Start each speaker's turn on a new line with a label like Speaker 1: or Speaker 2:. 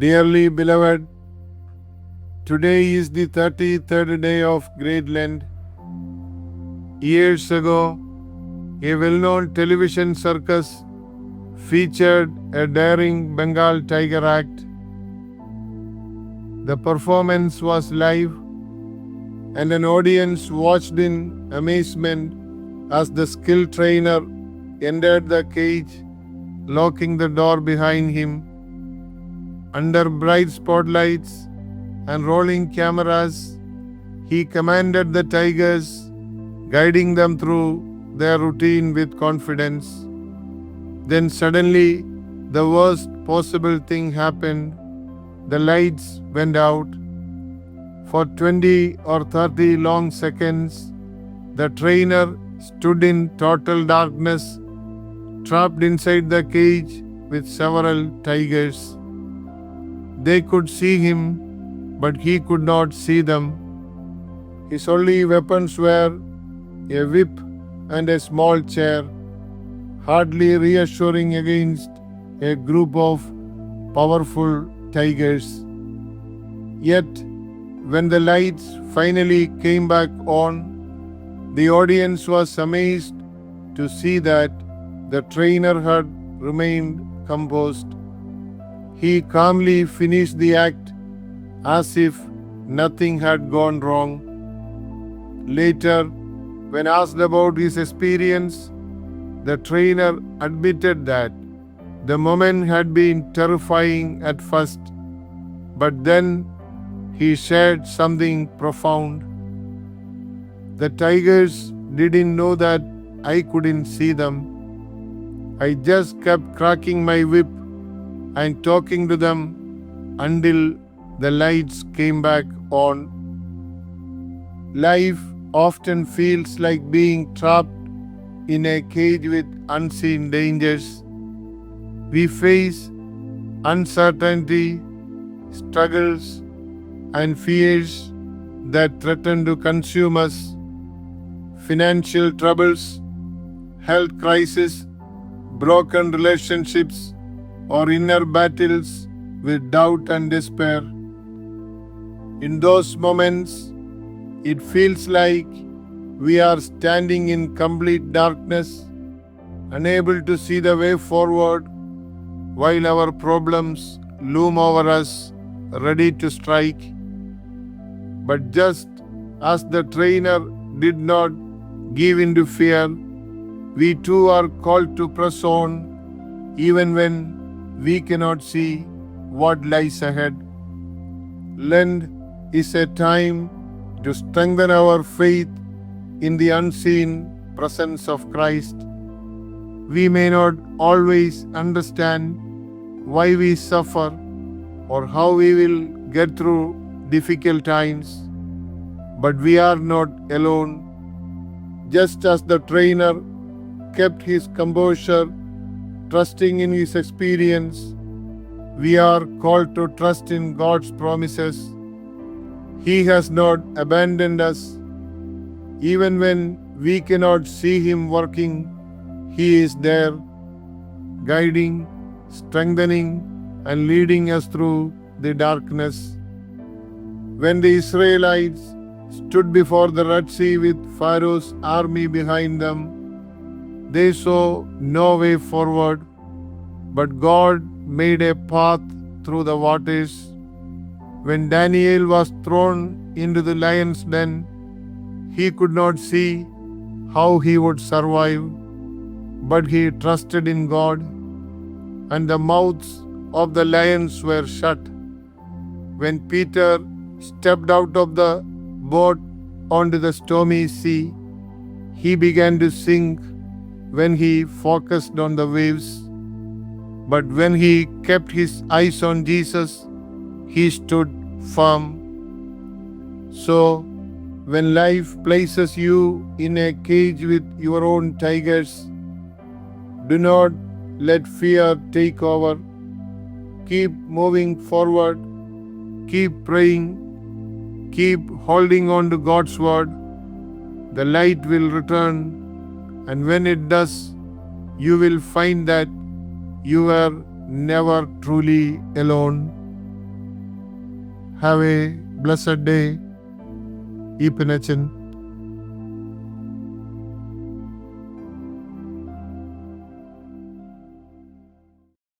Speaker 1: Dearly beloved, today is the 33rd day of Great Lent. Years ago, a well-known television circus featured a daring Bengal tiger act. The performance was live, and an audience watched in amazement as the skilled trainer entered the cage, locking the door behind him. Under bright spotlights and rolling cameras, he commanded the tigers, guiding them through their routine with confidence. Then suddenly, the worst possible thing happened. The lights went out. For 20 or 30 long seconds, the trainer stood in total darkness, trapped inside the cage with several tigers. They could see him, but he could not see them. His only weapons were a whip and a small chair, hardly reassuring against a group of powerful tigers. Yet, when the lights finally came back on, the audience was amazed to see that the trainer had remained composed. He calmly finished the act as if nothing had gone wrong. Later, when asked about his experience, the trainer admitted that the moment had been terrifying at first, but then he shared something profound. The tigers didn't know that I couldn't see them. I just kept cracking my whip and talking to them until the lights came back on. Life often feels like being trapped in a cage with unseen dangers. We face uncertainty, struggles, and fears that threaten to consume us. Financial troubles, health crisis, broken relationships, or inner battles with doubt and despair. In those moments, it feels like we are standing in complete darkness, unable to see the way forward, while our problems loom over us, ready to strike. But just as the trainer did not give in to fear, we too are called to press on, even when we cannot see what lies ahead. Lent is a time to strengthen our faith in the unseen presence of Christ. We may not always understand why we suffer or how we will get through difficult times, but we are not alone. Just as the trainer kept his composure, trusting in his experience, we are called to trust in God's promises. He has not abandoned us. Even when we cannot see Him working, He is there, guiding, strengthening, and leading us through the darkness. When the Israelites stood before the Red Sea with Pharaoh's army behind them, they saw no way forward, but God made a path through the waters. When Daniel was thrown into the lion's den, he could not see how he would survive, but he trusted in God, and the mouths of the lions were shut. When Peter stepped out of the boat onto the stormy sea, he began to sink when he focused on the waves. But when he kept his eyes on Jesus, he stood firm. So, when life places you in a cage with your own tigers, do not let fear take over. Keep moving forward. Keep praying. Keep holding on to God's word. The light will return, and when it does, you will find that you are never truly alone. Have a blessed day, Eapen.